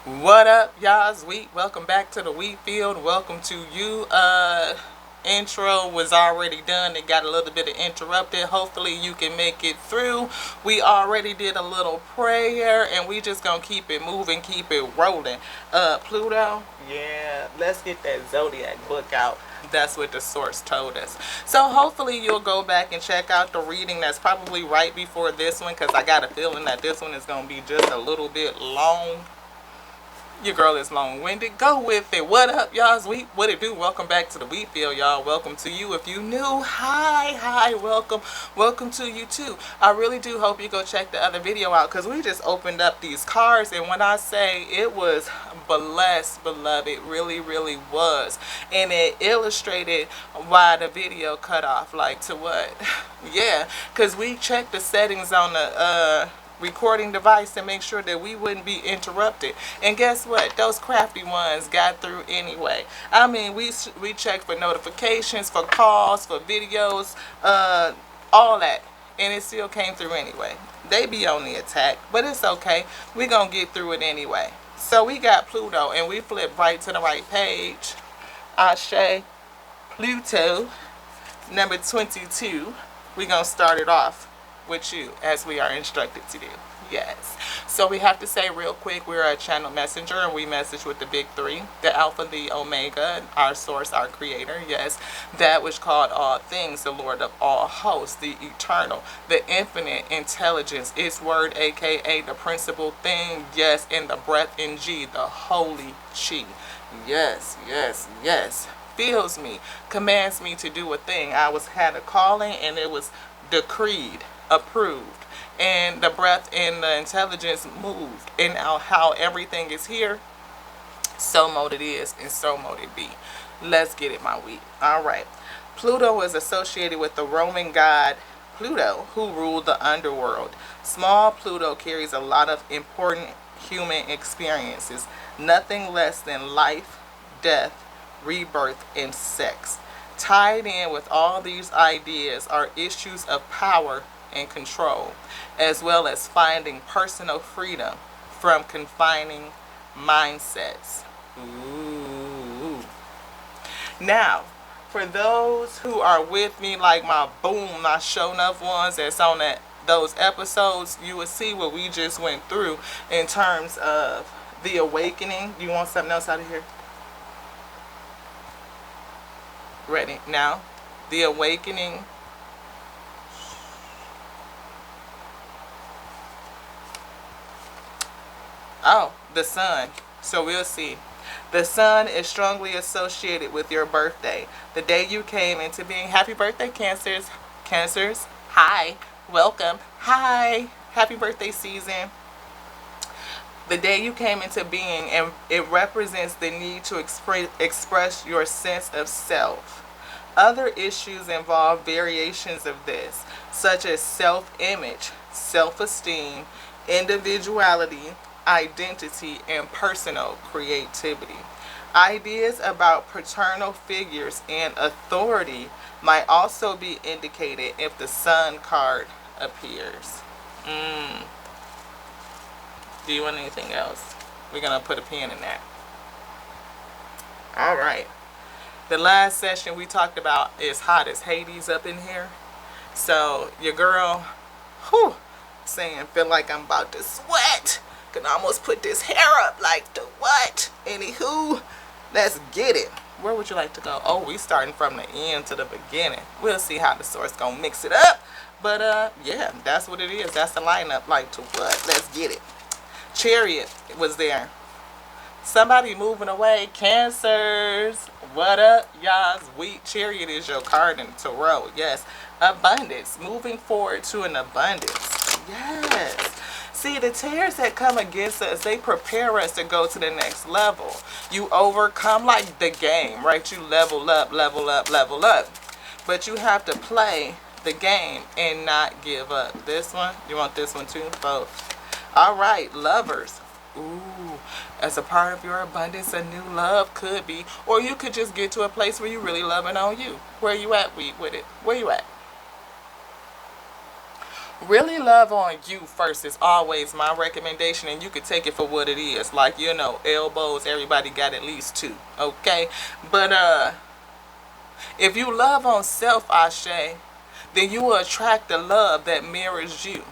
What up, y'all? It's Wheat. Welcome back to the wheat field. Welcome to you. Intro was already done. It got a little bit of interrupted. Hopefully you can make it through. We already did a little prayer and we just gonna keep it moving, keep it rolling. Pluto, yeah, let's get that Zodiac book out. That's what the source told us. So hopefully you'll go back and check out the reading that's probably right before this one, because I got a feeling that this one is gonna be just a little bit long. Your girl is long-winded. Go with it. What up, y'all? What it do? Welcome back to the wheat field, y'all. Welcome to you. If you new, hi, welcome. Welcome to you too. I really do hope you go check the other video out, because we just opened up these cards, and when I say it was blessed, beloved, it really was. And it illustrated why the video cut off. Like, to what? Yeah, because we checked the settings on the recording device to make sure that we wouldn't be interrupted, and guess what, those crafty ones got through anyway. I mean, we checked for notifications, for calls, for videos, all that, and it still came through anyway. They be on the attack, but it's okay, we gonna get through it anyway. So we got Pluto, and we flip right to the right page. Ashe, Pluto, number 22. We gonna start it off with you as we are instructed to do. Yes. So we have to say real quick, we're a channel messenger, and we message with the big three: the Alpha, the Omega, our source, our creator. Yes. That which called all things, the Lord of all hosts, the eternal, the infinite intelligence, its word, aka the principal thing. Yes. And the breath in G, the holy chi. Yes. Feels me, commands me to do a thing. Had a calling, and it was decreed, approved, and the breath and the intelligence moved, and now how everything is here, so mote it is, and so mote it be. Let's get it, my wheat. All right. Pluto was associated with the Roman god Pluto, who ruled the underworld. Small Pluto carries a lot of important human experiences, nothing less than life, death, rebirth, and sex. Tied in with all these ideas are issues of power and control, as well as finding personal freedom from confining mindsets. Ooh. Now, for those who are with me, like my show enough ones that's on those episodes, you will see what we just went through in terms of the awakening. You want something else out of here? Ready? Now, the awakening. Oh, the sun. So we'll see. The sun is strongly associated with your birthday, the day you came into being. Happy birthday, Cancers. Cancers, hi. Welcome. Hi. Happy birthday season. The day you came into being, and it represents the need to express your sense of self. Other issues involve variations of this, such as self-image, self-esteem, individuality, identity, and personal creativity. Ideas about paternal figures and authority might also be indicated if the Sun card appears. Do you want anything else? We're going to put a pin in that. All right. The last session we talked about is hot as Hades up in here. So your girl, saying feel like I'm about to sweat. Can almost put this hair up like the what? Anywho, let's get it. Where would you like to go? Oh, we starting from the end to the beginning. We'll see how the source gonna mix it up. But yeah, that's what it is. That's the lineup. Like to what? Let's get it. Chariot was there. Somebody moving away. Cancers. What up, y'all? Wheat. Chariot is your card in Tarot. Yes. Abundance. Moving forward to an abundance. Yes. See, the tears that come against us, they prepare us to go to the next level. You overcome, like the game, right? You level up. But you have to play the game and not give up. This one? You want this one too? Both. All right, lovers. Ooh, as a part of your abundance, a new love could be, or you could just get to a place where you really loving on you. Where you at with it? Where you at? Really love on you first is always my recommendation, and you could take it for what it is. Like, elbows, everybody got at least two, okay? But if you love on self, Ashe, then you will attract the love that mirrors you.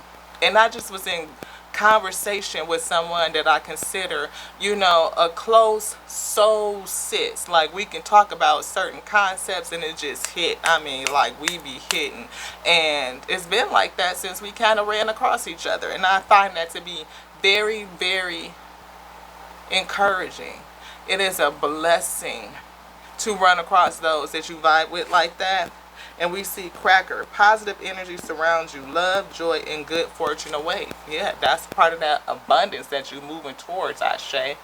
And I just was in conversation with someone that I consider, a close soul sis. Like, we can talk about certain concepts and it just hit. I mean, like, we be hitting. And it's been like that since we kind of ran across each other. And I find that to be very, very encouraging. It is a blessing to run across those that you vibe with like that. And we see Cracker. Positive energy surrounds you. Love, joy, and good fortune await. Yeah, that's part of that abundance that you're moving towards, Ashe.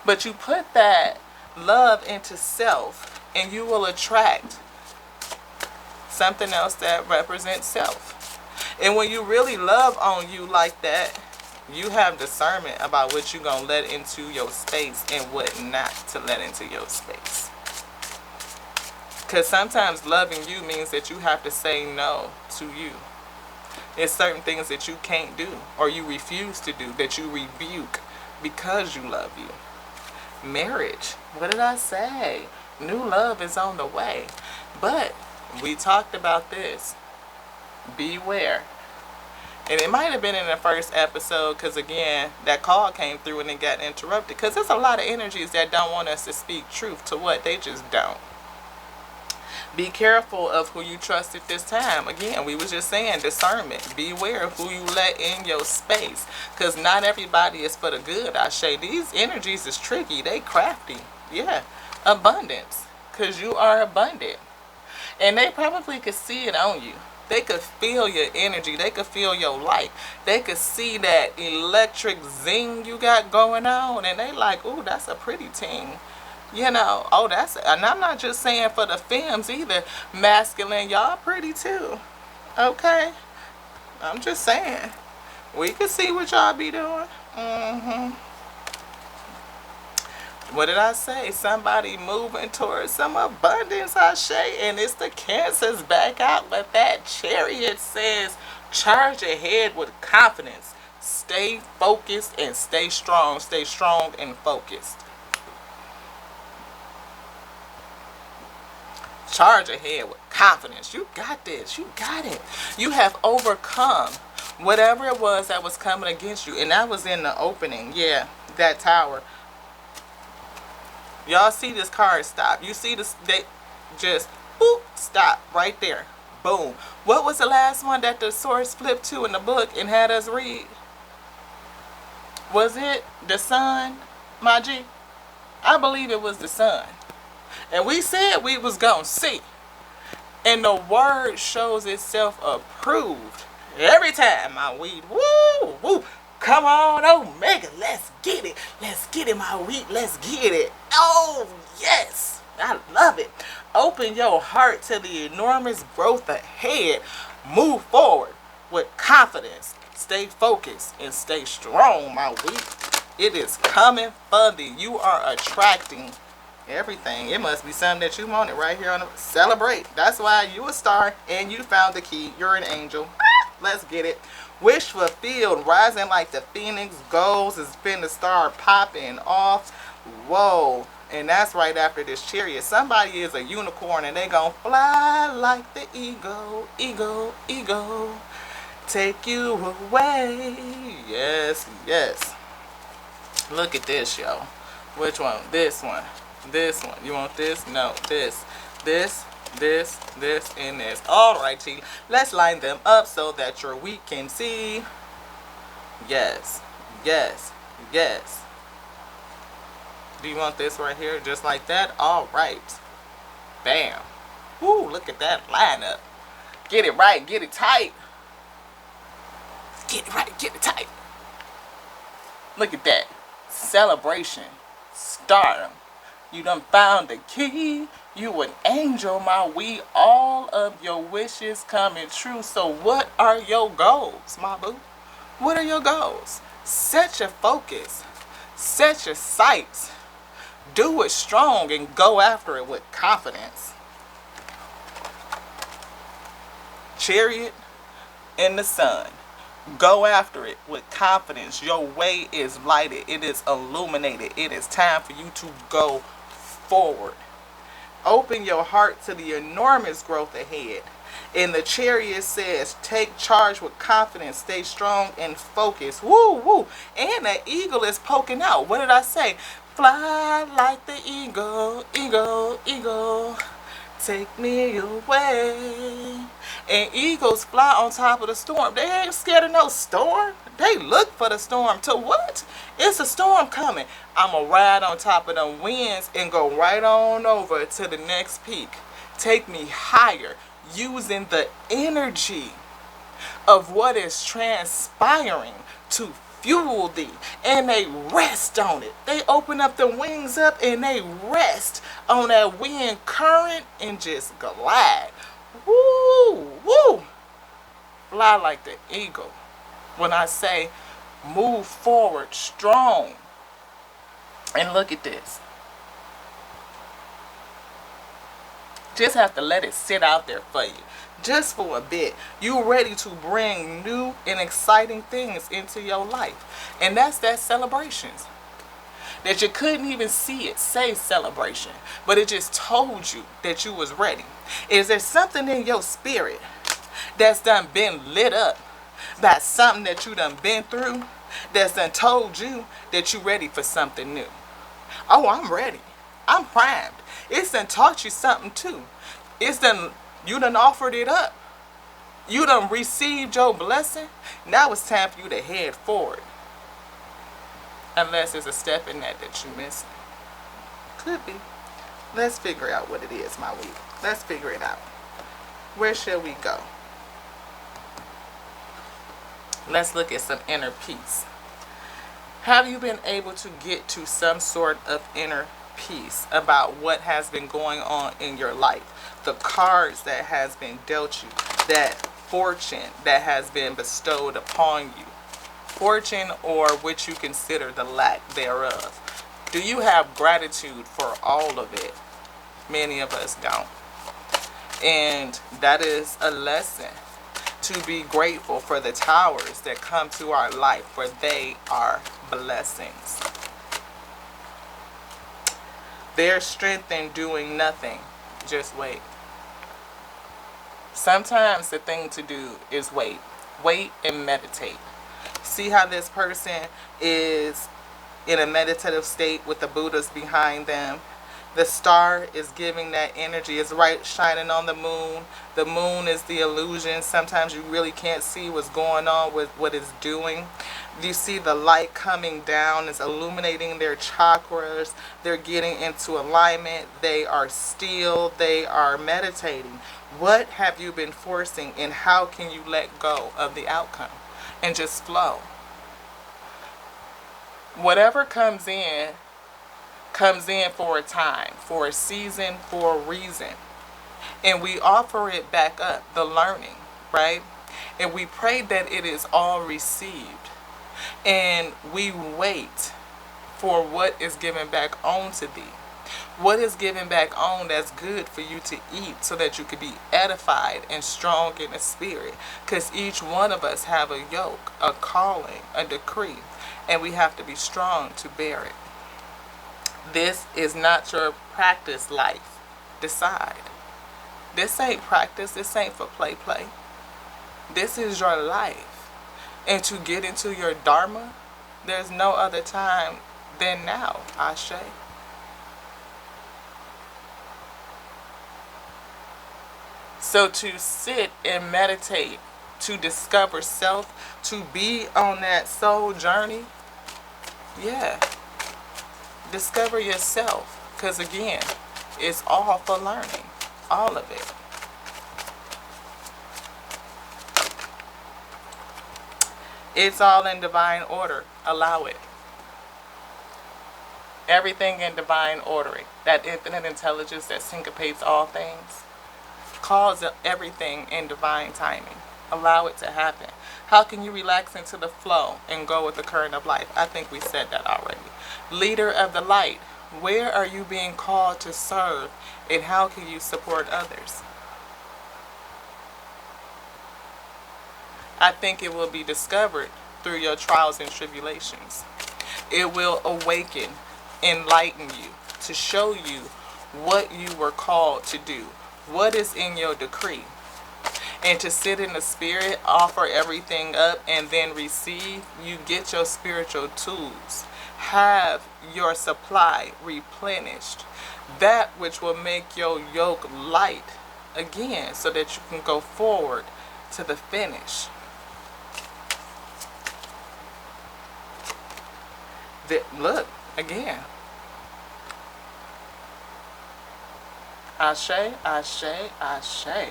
But you put that love into self, and you will attract something else that represents self. And when you really love on you like that, you have discernment about what you're going to let into your space and what not to let into your space. Because sometimes loving you means that you have to say no to you. There's certain things that you can't do or you refuse to do that you rebuke because you love you. Marriage. What did I say? New love is on the way. But we talked about this. Beware. And it might have been in the first episode because, again, that call came through and it got interrupted. Because there's a lot of energies that don't want us to speak truth to what they just don't. Be careful of who you trust at this time. Again, we was just saying discernment. Beware of who you let in your space. Because not everybody is for the good, Ashe. These energies is tricky. They crafty. Yeah. Abundance. Because you are abundant. And they probably could see it on you. They could feel your energy. They could feel your light. They could see that electric zing you got going on. And they like, ooh, that's a pretty ting. And I'm not just saying for the femmes either. Masculine, y'all pretty too. Okay? I'm just saying. We can see what y'all be doing. What did I say? Somebody moving towards some abundance, Ashe. And it's the Cancers back out. But that Chariot says, charge ahead with confidence. Stay focused and stay strong. Stay strong and focused. Charge ahead with confidence. You got this. You got it. You have overcome whatever it was that was coming against you. And that was in the opening. Yeah, that tower. Y'all see this card stop. You see this, they just, boop, stop right there. Boom. What was the last one that the source flipped to in the book and had us read? Was it the sun, my G? I believe it was the sun. And we said we was going to see. And the word shows itself approved. Every time, my weed. Woo, woo. Come on, Omega. Let's get it. Let's get it, my weed. Let's get it. Oh, yes. I love it. Open your heart to the enormous growth ahead. Move forward with confidence. Stay focused and stay strong, my weed. It is coming for thee. You are attracting everything. It must be something that you wanted right here on the celebrate. That's why you a star and you found the key. You're an angel. Let's get it. Wish fulfilled. Rising like the phoenix. Goals is finna start popping off. Whoa. And that's right after this Chariot. Somebody is a unicorn and they gonna fly like the eagle. Eagle, eagle. Take you away. Yes, yes. Look at this, yo. Which one? This one. This one. You want this? No. This. This. This. This. And this. Alright, T. Let's line them up so that your week can see. Yes. Yes. Yes. Do you want this right here? Just like that? Alright. Bam. Woo, look at that lineup. Get it right. Get it tight. Get it right. Get it tight. Look at that. Celebration. Stardom. You done found the key. You an angel, my we. All of your wishes coming true. So what are your goals, my boo? What are your goals? Set your focus. Set your sights. Do it strong and go after it with confidence. Chariot and the sun. Go after it with confidence. Your way is lighted. It is illuminated. It is time for you to go forward. Open your heart to the enormous growth ahead. And the Chariot says, take charge with confidence, stay strong and focused. Woo, woo. And the eagle is poking out. What did I say? Fly like the eagle, eagle, eagle. Take me away. And eagles fly on top of the storm. They ain't scared of no storm. They look for the storm. To what? It's a storm coming. I'ma ride on top of them winds and go right on over to the next peak. Take me higher, using the energy of what is transpiring to fuel thee. And they rest on it. They open up the wings up and they rest on that wind current and just glide. Woo, woo. Fly like the eagle. When I say move forward strong. And look at this. Just have to let it sit out there for you. Just for a bit. You ready to bring new and exciting things into your life. And that's that celebrations. That you couldn't even see it say celebration. But it just told you that you was ready. Is there something in your spirit that's done been lit up by something that you done been through? That's done told you that you ready for something new? Oh, I'm ready. I'm primed. It's done taught you something too. It's done, you done offered it up. You done received your blessing. Now it's time for you to head forward. Unless there's a step in that you're missing. Could be. Let's figure out what it is, my week. Let's figure it out. Where shall we go? Let's look at some inner peace. Have you been able to get to some sort of inner peace about what has been going on in your life? The cards that has been dealt you, that fortune that has been bestowed upon you. Fortune, or what you consider the lack thereof. Do you have gratitude for all of it? Many of us don't. And that is a lesson. To be grateful for the towers that come to our life, for they are blessings. There's strength in doing nothing. Just wait. Sometimes the thing to do is wait. Wait and meditate. See how this person is in a meditative state with the Buddhas behind them. The star is giving that energy. It's right shining on the moon. The moon is the illusion. Sometimes you really can't see what's going on with what it's doing. You see the light coming down. It's illuminating their chakras. They're getting into alignment. They are still. They are meditating. What have you been forcing, and how can you let go of the outcome and just flow? Whatever comes in for a time, for a season, for a reason. And we offer it back up, the learning, right? And we pray that it is all received. And we wait for what is given back on to thee. What is given back on that's good for you to eat, so that you could be edified and strong in the spirit. Because each one of us have a yoke, a calling, a decree. And we have to be strong to bear it. This is not your practice life. Decide. This ain't practice. This ain't for play. This is your life. And to get into your dharma, there's no other time than now, Ashe. So to sit and meditate, to discover self, to be on that soul journey, yeah. Discover yourself, because again, it's all for learning, all of it. It's all in divine order. Allow it. Everything in divine ordering. That infinite intelligence that syncopates all things. Calls everything in divine timing. Allow it to happen. How can you relax into the flow and go with the current of life? I think we said that already. Leader of the light. Where are you being called to serve, and how can you support others? I think it will be discovered through your trials and tribulations. It will awaken, enlighten you, to show you what you were called to do, what is in your decree. And to sit in the spirit, offer everything up, and then receive, you get your spiritual tools. Have your supply replenished. That which will make your yoke light again, so that you can go forward to the finish. Look, again. Ashe, ashe, ashe.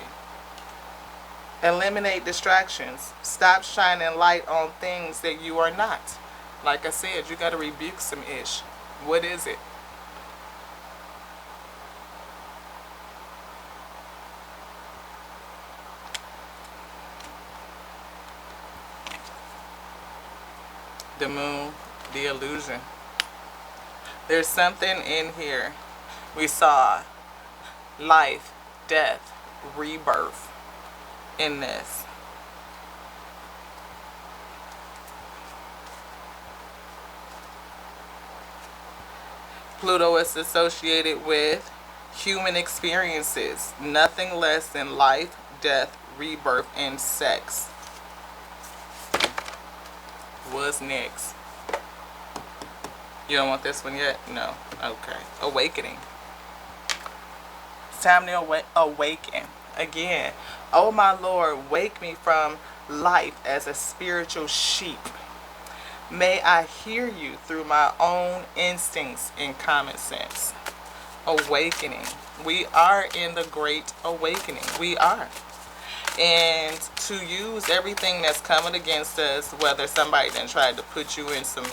Eliminate distractions. Stop shining light on things that you are not. Like I said, you got to rebuke some ish. What is it? The moon, the illusion. There's something in here. We saw life, death, rebirth in this. Pluto is associated with human experiences, nothing less than life, death, rebirth, and sex. What's next? You don't want this one yet? No. Okay. Awakening. It's time to awaken. Again. Oh my Lord, wake me from life as a spiritual sheep. May I hear you through my own instincts and common sense. Awakening. We are in the great awakening. We are. And to use everything that's coming against us, whether somebody then tried to put you in some,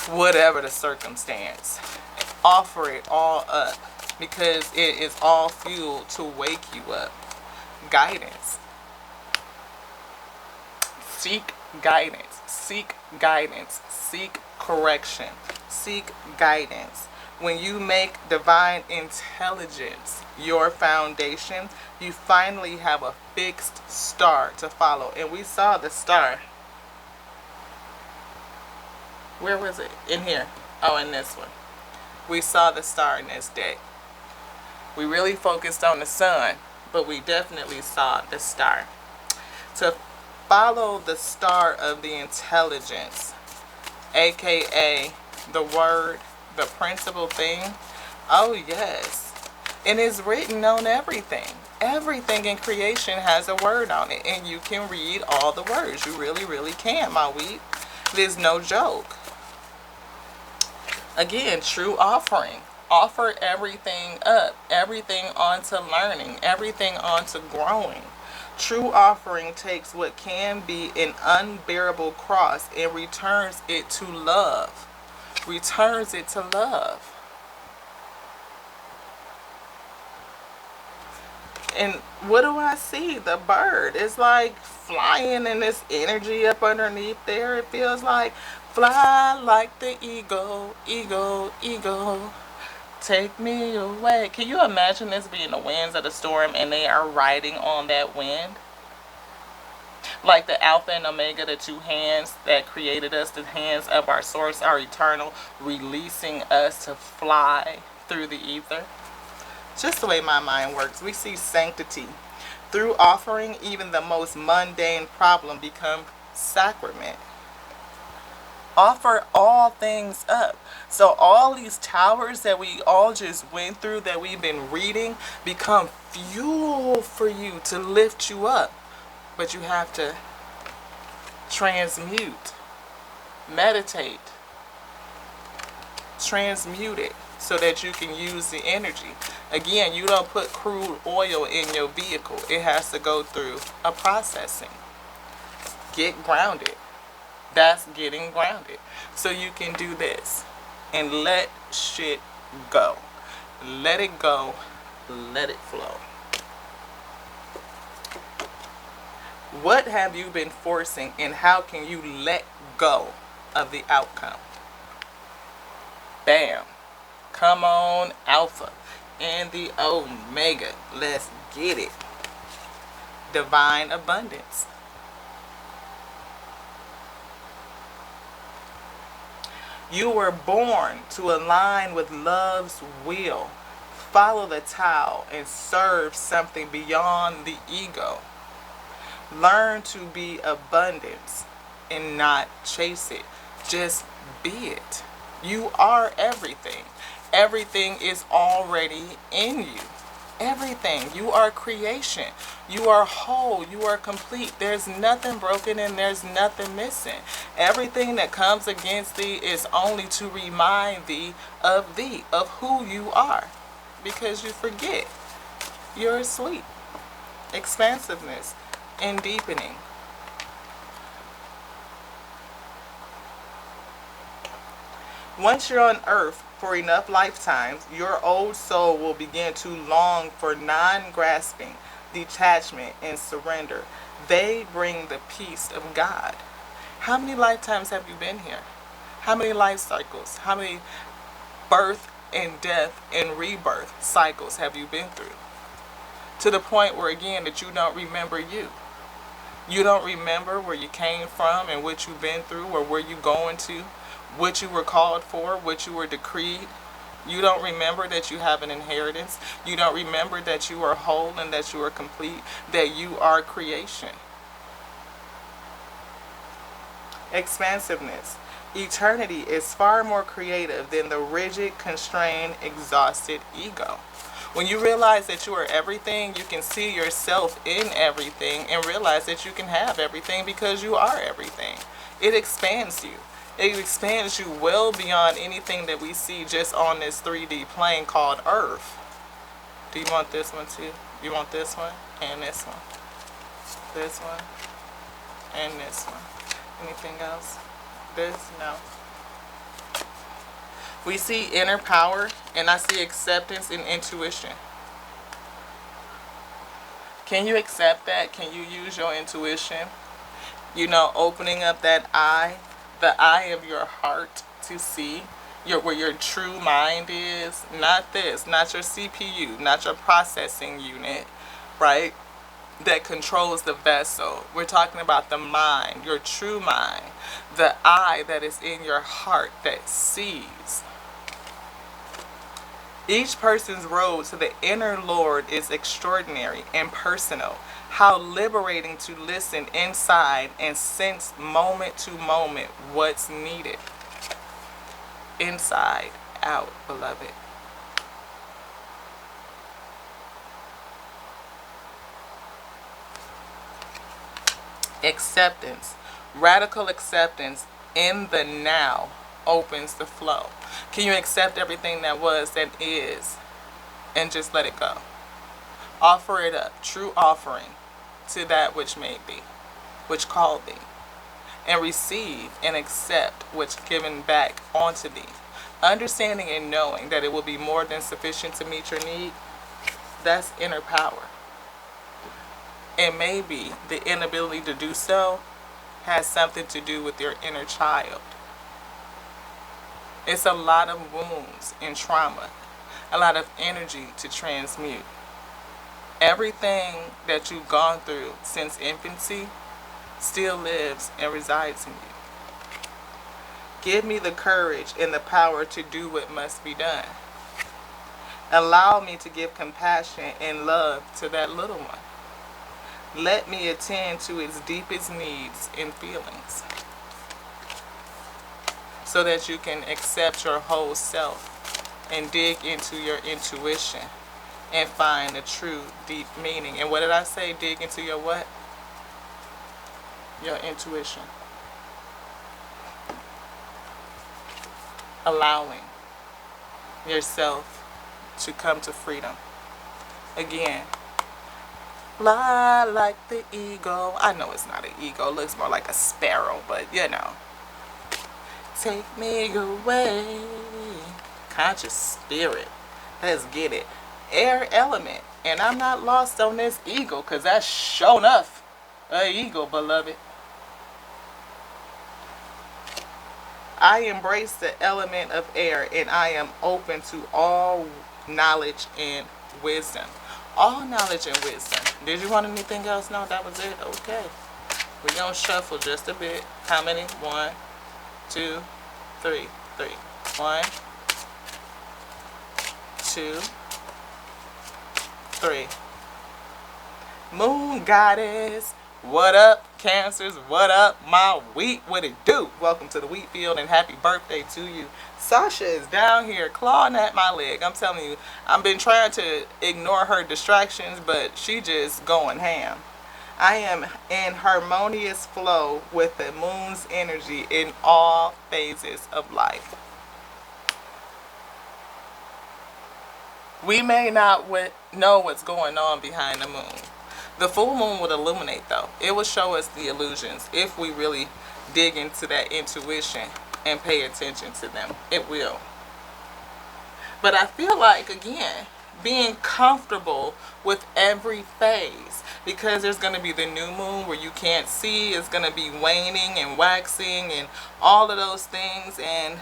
whatever the circumstance, offer it all up, because it is all fuel to wake you up. Guidance. Seek guidance. Seek guidance. Seek correction. Seek guidance. When you make divine intelligence your foundation, you finally have a fixed star to follow. And we saw the star. Where was it? In here. Oh, in this one. We saw the star in this deck. We really focused on the sun, but we definitely saw the star. To follow the star of the intelligence, aka the word, the principal thing. Oh yes. And it's written on everything. Everything in creation has a word on it, and you can read all the words. You really, really can, my wheat. There's no joke. Again, true offering. Offer everything up, everything onto learning, everything onto growing. True offering takes what can be an unbearable cross and returns it to love. Returns it to love. And what do I see? The bird. It's like flying in this energy up underneath there. It feels like fly like the eagle, eagle, eagle. Take me away. Can you imagine this being the winds of the storm and they are riding on that wind? Like the Alpha and Omega, the two hands that created us, the hands of our source, our eternal, releasing us to fly through the ether. Just the way my mind works. We see sanctity. Through offering, even the most mundane problem become sacrament. Offer all things up. So all these towers that we all just went through, that we've been reading, become fuel for you to lift you up. But you have to transmute, meditate, transmute it so that you can use the energy. Again, you don't put crude oil in your vehicle. It has to go through a processing. Get grounded. That's getting grounded. So you can do this and let shit go. Let it go. Let it flow. What have you been forcing, and how can you let go of the outcome? Bam. Come on, Alpha and the Omega. Let's get it. Divine abundance. You were born to align with love's will. Follow the Tao and serve something beyond the ego. Learn to be abundance and not chase it. Just be it. You are everything. Everything is already in you. Everything. You are creation. You are whole. You are complete. There's nothing broken and there's nothing missing. Everything that comes against thee is only to remind thee, of who you are. Because you forget. You're sweet. Expansiveness and deepening. Once you're on earth for enough lifetimes, your old soul will begin to long for non-grasping, detachment, and surrender. They bring the peace of God. How many lifetimes have you been here? How many life cycles? How many birth and death and rebirth cycles have you been through? To the point where, again, that you don't remember you. You don't remember where you came from and what you've been through or where you're going to, what you were called for, what you were decreed. You don't remember that you have an inheritance. You don't remember that you are whole and that you are complete, that you are creation. Expansiveness. Eternity is far more creative than the rigid, constrained, exhausted ego. When you realize that you are everything, you can see yourself in everything and realize that you can have everything because you are everything. It expands you. It expands you well beyond anything that we see just on this 3D plane called Earth. Do you want this one too? You want this one and this one? This one and this one. Anything else? This? No. We see inner power, and I see acceptance and intuition. Can you accept that? Can you use your intuition? You know, opening up that eye, the eye of your heart to see where your true mind is. Not this, not your CPU, not your processing unit, right? That controls the vessel. We're talking about the mind, your true mind, the eye that is in your heart that sees. Each person's road to the inner Lord is extraordinary and personal. How liberating to listen inside and sense moment to moment what's needed. Inside out, beloved. Acceptance. Radical acceptance in the now opens the flow. Can you accept everything that was, that is, and just let it go? Offer it up, true offering to that which made thee, which called thee, and receive and accept what's given back onto thee. Understanding and knowing that it will be more than sufficient to meet your need, that's inner power. And maybe the inability to do so has something to do with your inner child. It's a lot of wounds and trauma, a lot of energy to transmute. Everything that you've gone through since infancy still lives and resides in you. Give me the courage and the power to do what must be done. Allow me to give compassion and love to that little one. Let me attend to its deepest needs and feelings, so that you can accept your whole self and dig into your intuition and find the true deep meaning. And what did I say? Dig into your what? Your intuition. Allowing yourself to come to freedom. Again, fly like the eagle. I know it's not an eagle. It looks more like a sparrow, but you know. Take me away. Conscious spirit. Let's get it. Air element. And I'm not lost on this eagle, because that's sure enough an eagle, beloved. I embrace the element of air, and I am open to all knowledge and wisdom. All knowledge and wisdom. Did you want anything else? No, that was it? Okay. We're going to shuffle just a bit. How many? 1, 2, 3. 3. 1, 2, 3. Moon goddess, what up, Cancers? What up, my wheat? What it do? Welcome to the wheat field and happy birthday to you. Sasha is down here clawing at my leg. I'm telling you, I've been trying to ignore her distractions, but she just going ham. I am in harmonious flow with the moon's energy in all phases of life. We may not know what's going on behind the moon. The full moon would illuminate, though. It will show us the illusions if we really dig into that intuition and pay attention to them. It will. But I feel like, again, being comfortable with every phase, because there's going to be the new moon where you can't see. It's going to be waning and waxing and all of those things. And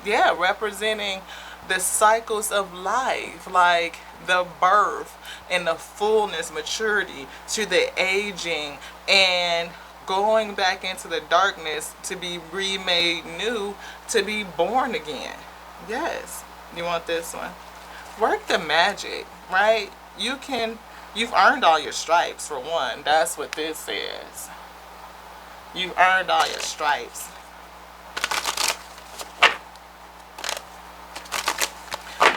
yeah, representing the cycles of life, like the birth and the fullness, maturity, to the aging and going back into the darkness to be remade new, to be born again. Yes. You want this one? Work the magic, right? You've earned all your stripes, for one. That's what this says. You've earned all your stripes.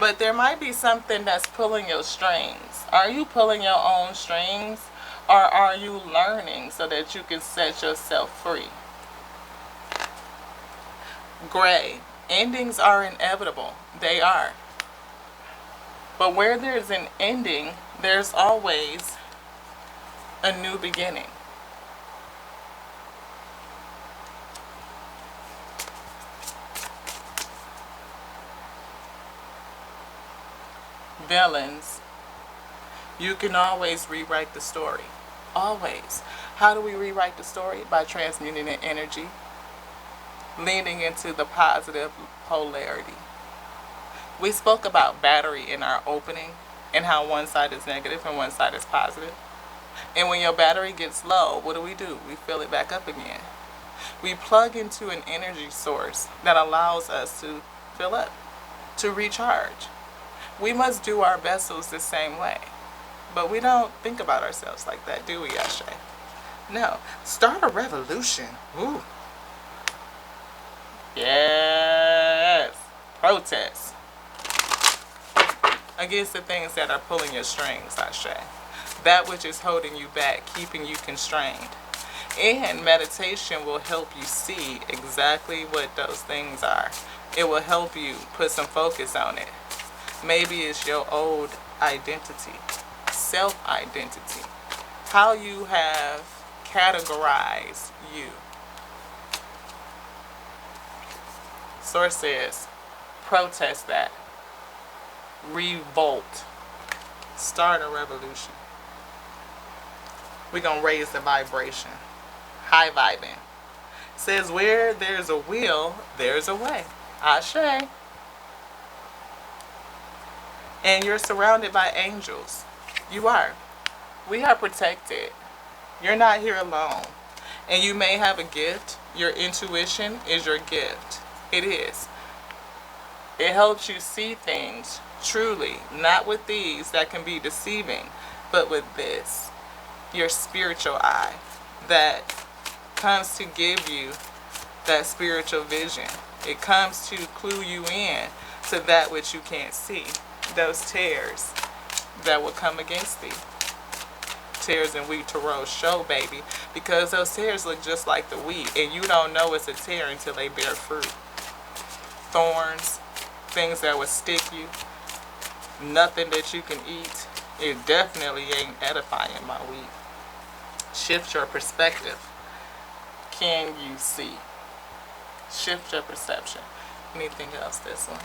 But there might be something that's pulling your strings. Are you pulling your own strings? Or are you learning so that you can set yourself free? Gray. Endings are inevitable. They are. But where there's an ending, there's always a new beginning. Villains. You can always rewrite the story. Always. How do we rewrite the story? By transmuting the energy, leaning into the positive polarity. We spoke about battery in our opening and how one side is negative and one side is positive. And when your battery gets low, what do? We fill it back up again. We plug into an energy source that allows us to fill up, to recharge. We must do our vessels the same way. But we don't think about ourselves like that, do we, Ashe? No. Start a revolution. Ooh. Yes. Protest against the things that are pulling your strings, Ashe. That which is holding you back, keeping you constrained. And meditation will help you see exactly what those things are. It will help you put some focus on it. Maybe it's your old identity, self-identity, how you have categorized you. Source says, protest that. Revolt. Start a revolution. We're going to raise the vibration. High vibing. Says, where there's a will, there's a way. Ashe. And you're surrounded by angels. You are. We are protected. You're not here alone. And you may have a gift. Your intuition is your gift. It is. It helps you see things truly. Not with these that can be deceiving, but with this. Your spiritual eye that comes to give you that spiritual vision. It comes to clue you in to that which you can't see. Those tears that will come against thee. Tears in wheat to rose show, baby. Because those tears look just like the wheat. And you don't know it's a tear until they bear fruit. Thorns. Things that will stick you. Nothing that you can eat. It definitely ain't edifying, my wheat. Shift your perspective. Can you see? Shift your perception. Anything else? This one.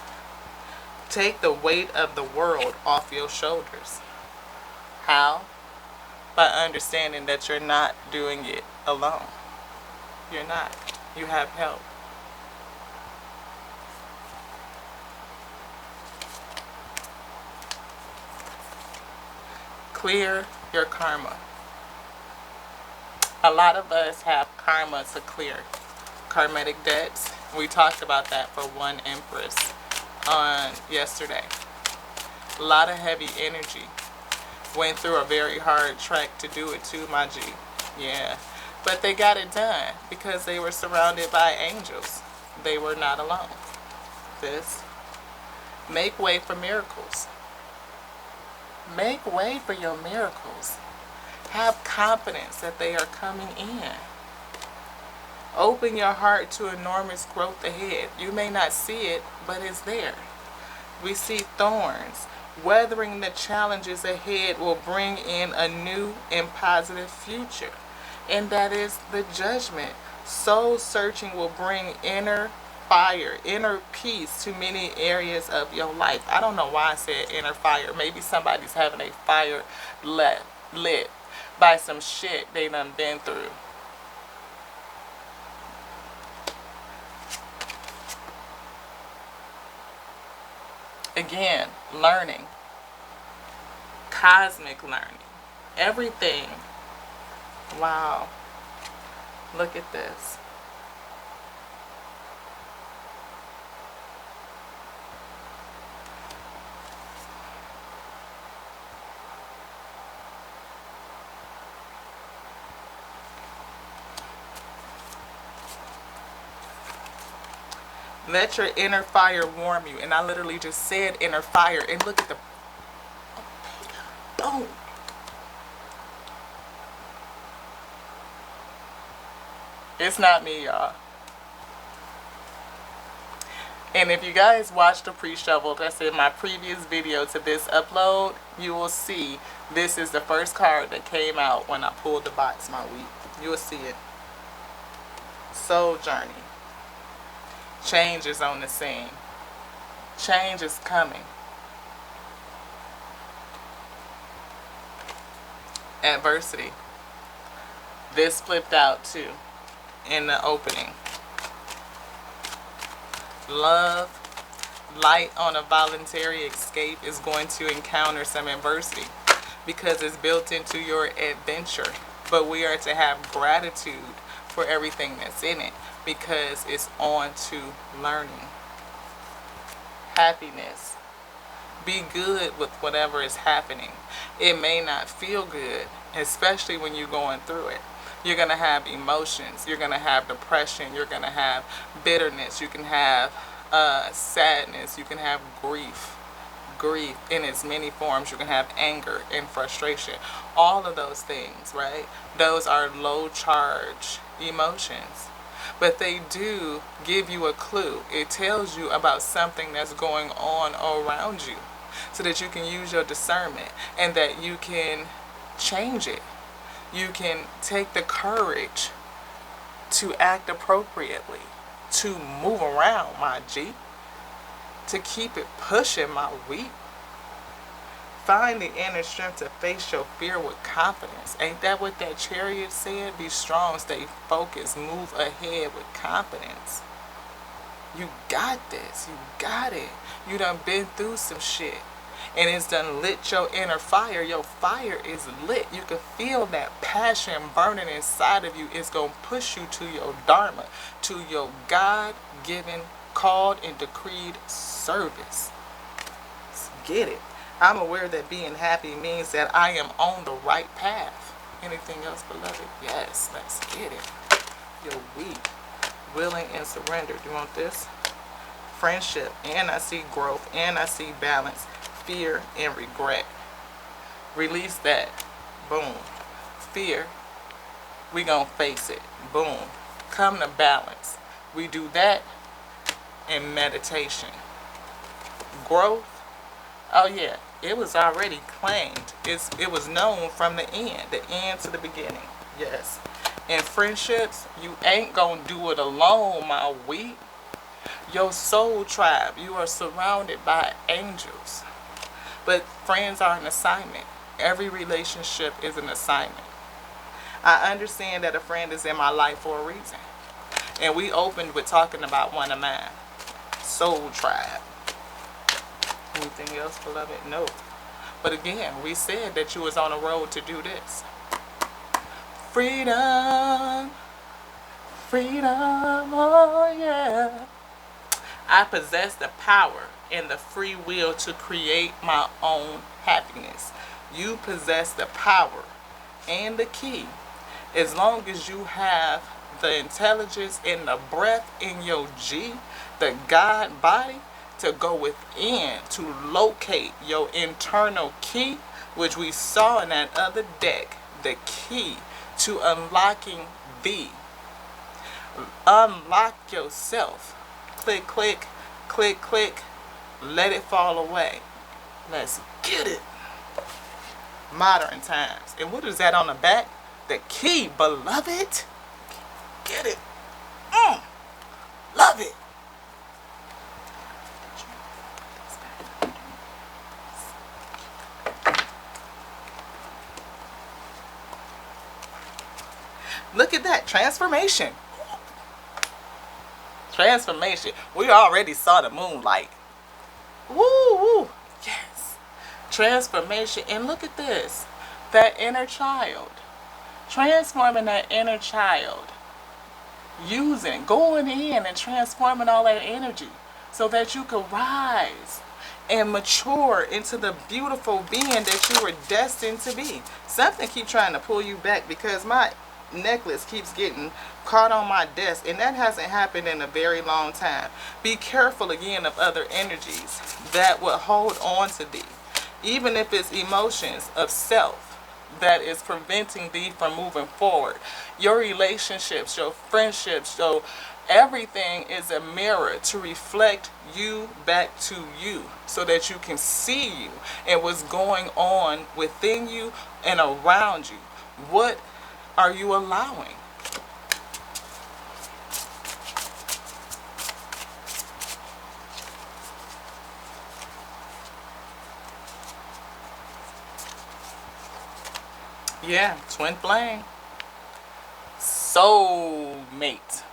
Take the weight of the world off your shoulders. How? By understanding that you're not doing it alone. You're not. You have help. Clear your karma. A lot of us have karma to clear. Karmatic debts, We talked about that for One Empress on yesterday. A lot of heavy energy. Went through a very hard track to do it too, my G. Yeah. But they got it done because they were surrounded by angels. They were not alone. This. Make way for miracles. Make way for your miracles. Have confidence that they are coming in. Open your heart to enormous growth ahead. You may not see it, but it's there. We see thorns. Weathering the challenges ahead will bring in a new and positive future. And that is the judgment. Soul searching will bring inner fire, inner peace to many areas of your life. I don't know why I said inner fire. Maybe somebody's having a fire lit by some shit they done been through. Again, learning. Cosmic learning. Everything. Wow. Look at this. Let your inner fire warm you. And I literally just said inner fire. And look at the... Oh. It's not me, y'all. And if you guys watched the pre-shovel that's in my previous video to this upload, you will see this is the first card that came out when I pulled the box my week. You will see it. Soul journey. Change is on the scene. Change is coming. Adversity. This flipped out too in the opening. Love. Light on a voluntary escape is going to encounter some adversity because it's built into your adventure. But we are to have gratitude for everything that's in it, because it's on to learning. Happiness. Be good with whatever is happening. It may not feel good, especially when you're going through it. You're going to have emotions. You're going to have depression. You're going to have bitterness. You can have sadness. You can have grief. Grief in its many forms. You can have anger and frustration. All of those things, right? Those are low charge emotions. But they do give you a clue. It tells you about something that's going on around you so that you can use your discernment and that you can change it. You can take the courage to act appropriately, to move around, my G, to keep it pushing, my week. Find the inner strength to face your fear with confidence. Ain't that what that Chariot said? Be strong, stay focused, move ahead with confidence. You got this. You got it. You done been through some shit. And it's done lit your inner fire. Your fire is lit. You can feel that passion burning inside of you. It's going to push you to your Dharma, to your God-given, called and decreed service. Let's get it. I'm aware that being happy means that I am on the right path. Anything else, beloved? Yes, let's get it. You're weak. Willing and surrender. Do you want this? Friendship. And I see growth. And I see balance. Fear and regret. Release that. Boom. Fear. We gonna face it. Boom. Come to balance. We do that in meditation. Growth. Oh yeah. It was already claimed. It was known from the end to the beginning. Yes. In friendships, you ain't gonna do it alone, my weak. Your soul tribe, you are surrounded by angels. But friends are an assignment. Every relationship is an assignment. I understand that a friend is in my life for a reason. And we opened with talking about one of mine. Soul tribe. Anything else, beloved? No. But again, we said that you was on a road to do this. Freedom. Freedom, oh yeah. I possess the power and the free will to create my own happiness. You possess the power and the key as long as you have the intelligence and the breath in your G, the God body, to go within to locate your internal key, which we saw in that other deck, the key to unlocking thee. Unlock yourself. Click, click, click, click. Let it fall away. Let's get it. Modern times. And what is that on the back? The key, beloved. Get it. Love it. Look at that. Transformation. Transformation. We already saw the moonlight. Woo, woo. Yes. Transformation. And look at this. That inner child. Transforming that inner child. Using, going in and transforming all that energy so that you can rise and mature into the beautiful being that you were destined to be. Something keeps trying to pull you back because my necklace keeps getting caught on my desk, and that hasn't happened in a very long time. Be careful again of other energies that will hold on to thee, even if it's emotions of self that is preventing thee from moving forward. Your relationships, your friendships, so everything is a mirror to reflect you back to you so that you can see you and what's going on within you and around you. What are you allowing? Yeah, twin flame. Soulmate.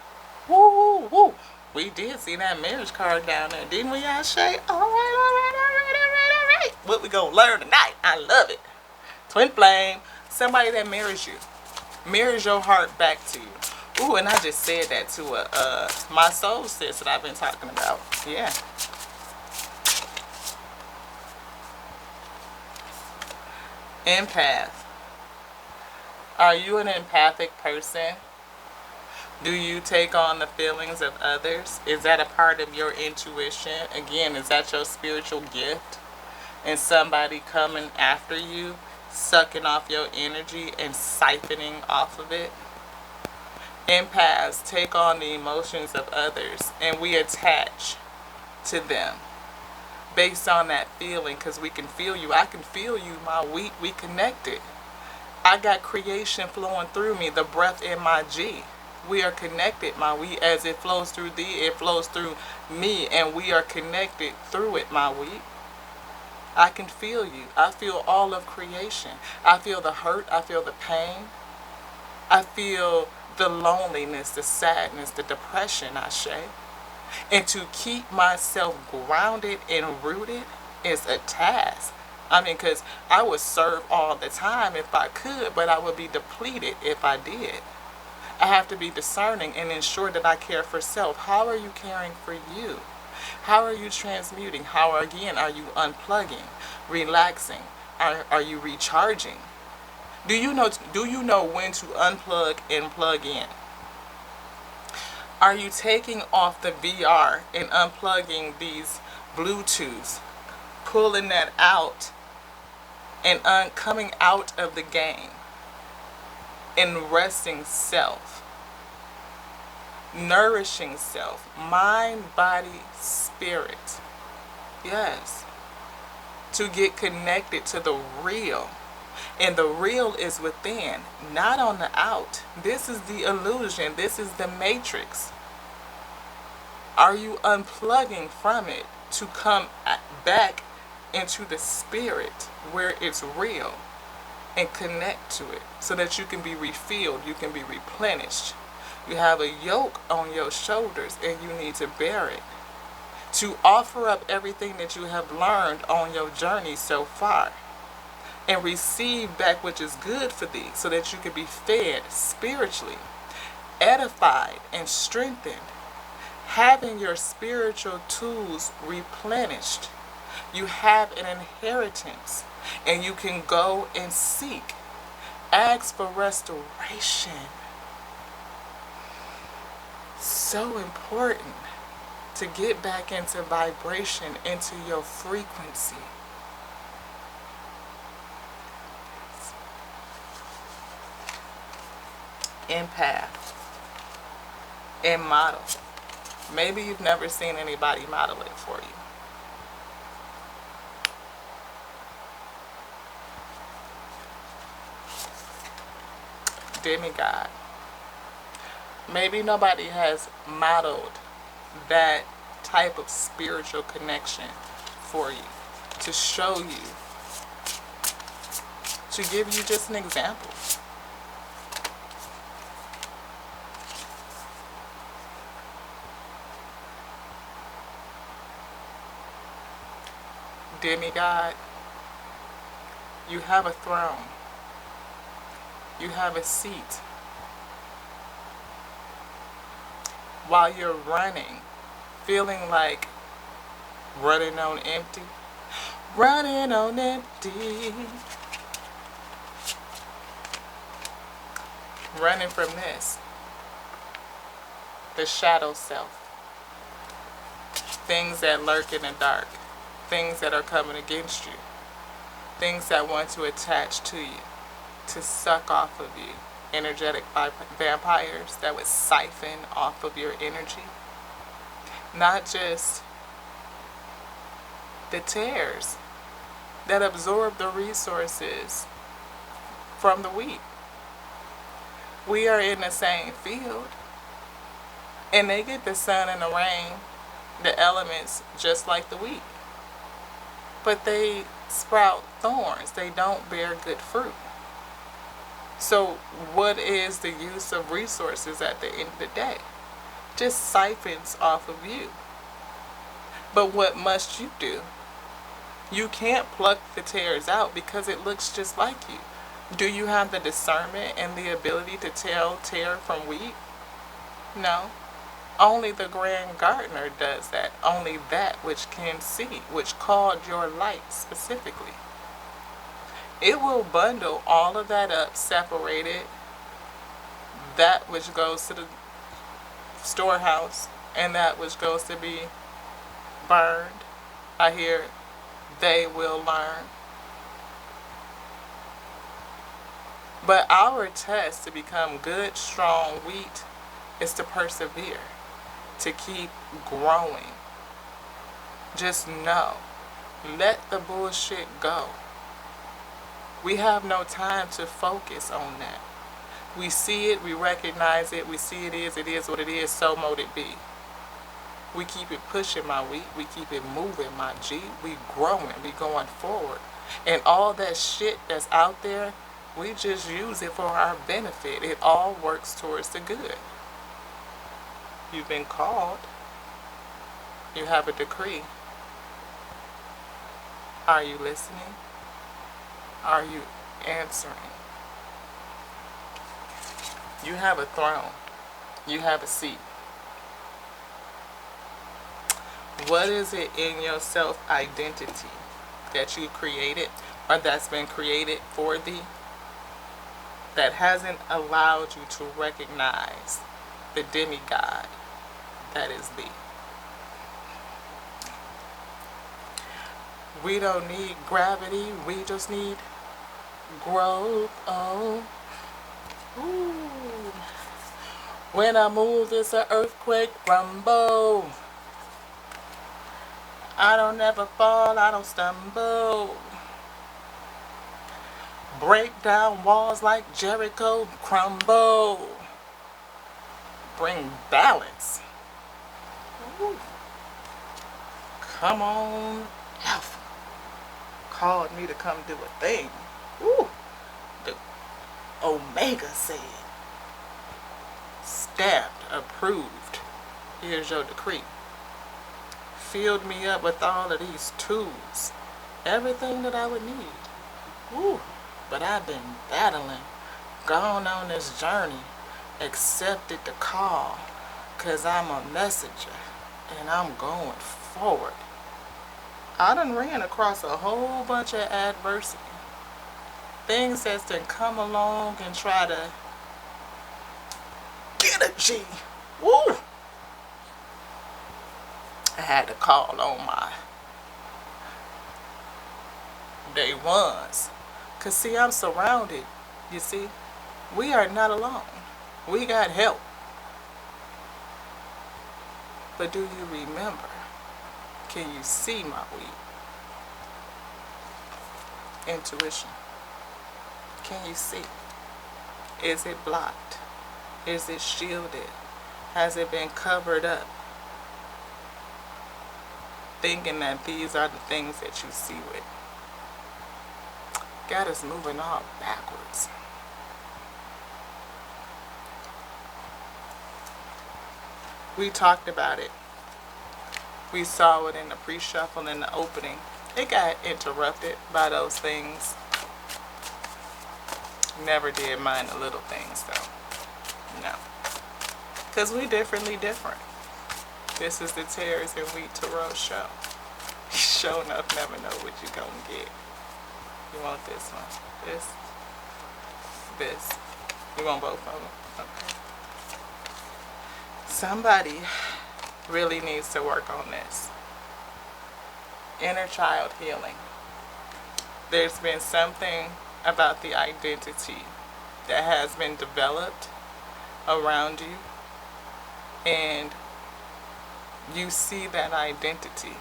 Woo, woo, woo. We did see that marriage card down there, didn't we, Ashay? All right. What we gonna learn tonight? I love it. Twin flame. Somebody that mirrors you. Mirrors your heart back to you. Ooh, and I just said that to my soul sis that I've been talking about. Yeah. Empath. Are you an empathic person? Do you take on the feelings of others? Is that a part of your intuition? Again, is that your spiritual gift? And somebody coming after you, sucking off your energy and siphoning off of it? Empaths take on the emotions of others and we attach to them based on that feeling, because we can feel you. I can feel you, my wheat. We connected. I got creation flowing through me, the breath in my G. We are connected, my wheat. As it flows through thee, it flows through me, and we are connected through it, my wheat. I can feel you. I feel all of creation. I feel the hurt. I feel the pain. I feel the loneliness, the sadness, the depression, Ashe. And to keep myself grounded and rooted is a task. I mean, because I would serve all the time if I could, but I would be depleted if I did. I have to be discerning and ensure that I care for self. How are you caring for you? How are you transmuting? How, again, are you unplugging, relaxing? Are you recharging? Do you know when to unplug and plug in? Are you taking off the VR and unplugging these Bluetooths, pulling that out and coming out of the game and resting self, nourishing self, mind, body, spirit? Yes. To get connected to the real. And the real is within, not on the out. This is the illusion. This is the matrix. Are you unplugging from it to come back into the spirit where it's real and connect to it so that you can be refilled, you can be replenished? You have a yoke on your shoulders and you need to bear it. To offer up everything that you have learned on your journey so far and receive back which is good for thee so that you can be fed spiritually. edified and strengthened, having your spiritual tools replenished. You have an inheritance, and you can go and seek. Ask for restoration. So important to get back into vibration, into your frequency. Empath and model. Maybe you've never seen anybody model it for you. Demigod. Maybe nobody has modeled that type of spiritual connection for you, to show you, to give you just an example. Demigod, you have a throne. You have a seat. While you're running, feeling like running on empty. Running on empty. Running from this. The shadow self. Things that lurk in the dark. Things that are coming against you. Things that want to attach to you, to suck off of you. Energetic vampires that would siphon off of your energy. Not just the tares that absorb the resources from the wheat. We are in the same field, and they get the sun and the rain, the elements, just like the wheat. But they sprout thorns. They don't bear good fruit. So what is the use of resources at the end of the day? Just siphons off of you. But what must you do? You can't pluck the tares out because it looks just like you. Do you have the discernment and the ability to tell tare from wheat? No. Only the grand gardener does that. Only that which can see, which called your light specifically. It will bundle all of that up, separate it, that which goes to the storehouse, and that which goes to be burned. I hear they will learn. But our test to become good, strong wheat is to persevere, to keep growing. Just know, let the bullshit go. We have no time to focus on that. We see it, we recognize it, we see it is what it is, so mote it be. We keep it pushing, my wheat, we keep it moving, my G. We growing, we going forward. And all that shit that's out there, we just use it for our benefit. It all works towards the good. You've been called. You have a decree. Are you listening? Are you answering? You have a throne. You have a seat. What is it in your self-identity that you created or that's been created for thee that hasn't allowed you to recognize the demigod that is thee? We don't need gravity, we just need growth. Oh, ooh. When I move, it's an earthquake rumble. I don't ever fall, I don't stumble. Break down walls like Jericho, crumble. Bring balance. Ooh. Come on, Alpha. Called me to come do a thing. Ooh. The Omega said. Stamped, approved. Here's your decree. Filled me up with all of these tools. Everything that I would need. Ooh. But I've been battling, gone on this journey, accepted the call because I'm a messenger and I'm going forward. I done ran across a whole bunch of adversity. Things that's done come along and try to get a G. Woo! I had to call on my day ones. Cause see, I'm surrounded. You see, we are not alone. We got help. But do you remember? Can you see my weed? Intuition. Can you see? Is it blocked? Is it shielded? Has it been covered up? Thinking that these are the things that you see with. God is moving all backwards. We talked about it. We saw it in the pre-shuffle in the opening. It got interrupted by those things. Never did mind the little things though. No. Because we differently different. This is the Tares and Wheat Tarot show. Show enough never know what you gonna get. You want this one? This. You want both of them? Okay. Somebody really needs to work on this. Inner child healing. There's been something about the identity that has been developed around you, and you see that identity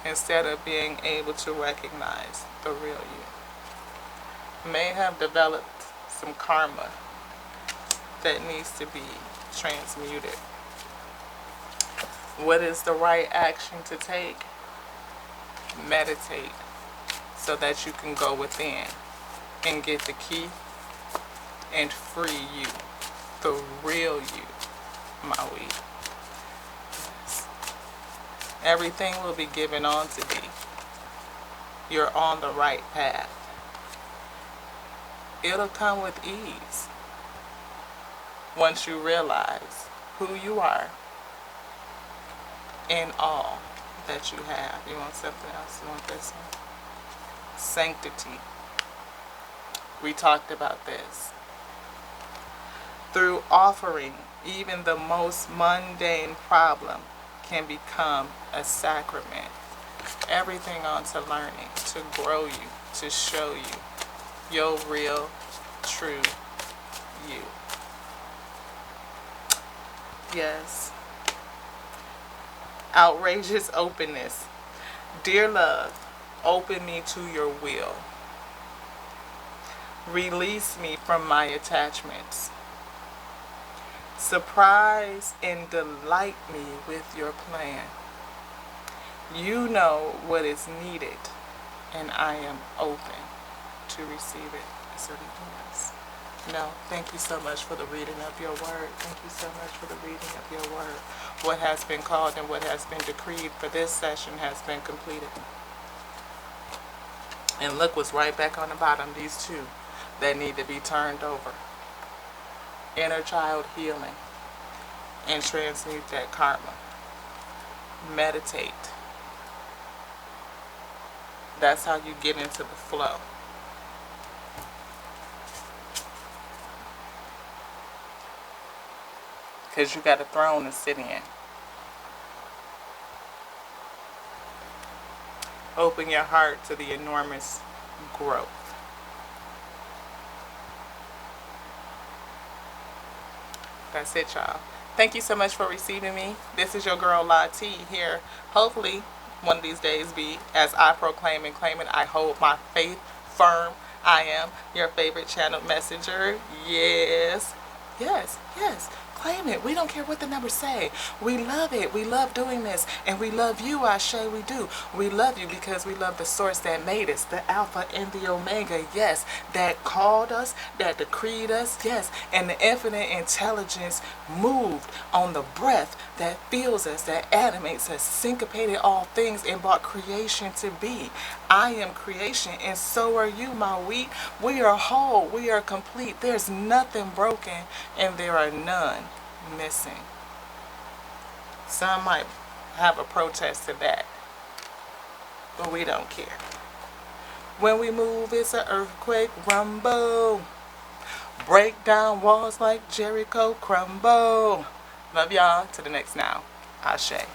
instead of being able to recognize the real you. May have developed some karma that needs to be transmuted. What is the right action to take? Meditate so that you can go within and get the key and free you, the real you, Maui. Yes. Everything will be given on to thee. You're on the right path. It'll come with ease once you realize who you are in all that you have. You want something else? You want this one? Sanctity. We talked about this. Through offering, even the most mundane problem can become a sacrament. Everything onto learning to grow you, to show you your real, true you. Yes. Outrageous openness. Dear love, open me to your will. Release me from my attachments. Surprise and delight me with your plan. You know what is needed, and I am open to receive it. Is there anything else? No. Thank you so much for the reading of your word. Thank you so much for the reading of your word. What has been called and what has been decreed for this session has been completed. And look what's right back on the bottom, these two that need to be turned over. Inner child healing and transmute that karma. Meditate. That's how you get into the flow. Because you got a throne to sit in. Open your heart to the enormous growth. That's it, y'all. Thank you so much for receiving me. This is your girl La T here. Hopefully, one of these days be as I proclaim and claim it. I hold my faith firm. I am your favorite channel messenger. Yes. Yes. Yes. Claim it. We don't care what the numbers say. We love it. We love doing this. And we love you, Ashe, we do. We love you because we love the source that made us, the Alpha and the Omega, yes, that called us, that decreed us, yes, and the infinite intelligence moved on the breath that fills us, that animates us, syncopated all things, and brought creation to be. I am creation, and so are you, my wheat. We are whole, we are complete. There's nothing broken, and there are none missing. Some might have a protest to that, but we don't care. When we move, it's an earthquake rumble. Break down walls like Jericho crumble. Love y'all. To the next now. Ashe.